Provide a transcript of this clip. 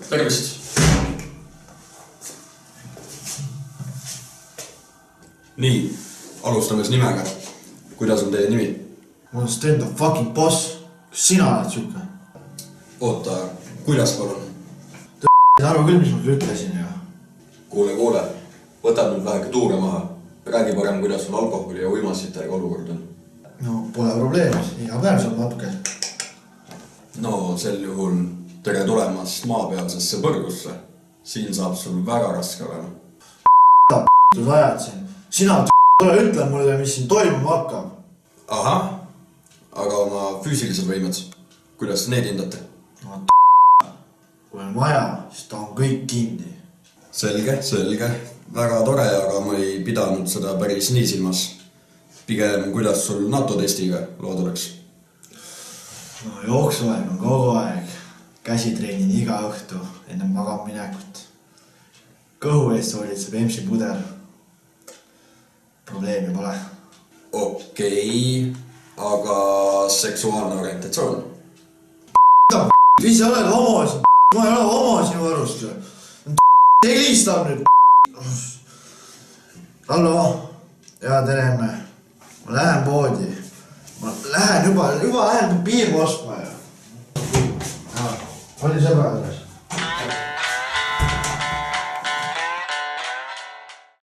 Tervist! Nii, alustame siis nimega. Kuidas on teie nimi? Ma olen stand the fucking boss. Kas sina oled siuke? Oota, kuidas palun? Aru küll, mis ma küll ütlesin ju. Kuule. Võtad nüüd väheke tuure maha. Räägi parem, kuidas sul alkoholi ja uimasitega olukord on. No, pole probleemi. Iga päev saab natuke. No, sel juhul tere tulemast maapealsesse põrgusse. Siin saab sul väga raske olema. Ajad siin. Sina tule ütle mulle, mis siin toimuma hakkab. Ahah, aga oma füüsilised võimed, kuidas need hindate? No, kui on vaja, siis ta on kõik kinni. Selge. Väga tore, aga ma ei pidanud seda päris nii silmas. Pigem, kuidas sul NATO testiga lood oleks? No, jooksuaeg on kogu aeg. Käsi treenin iga õhtu enne magama minekut. Kõhu eest hoolitseb EMS-i pudel. Probleemi pole. Okei, aga seksuaalne orientatsioon? Mis sa oled homo siin? Ma ei ole homo sinu arust. Helistab nüüd. Hallo. Ja tere emme. Ma lähen poodi. Ma lähen juba lähen piirma ostma. Oli sõbrad.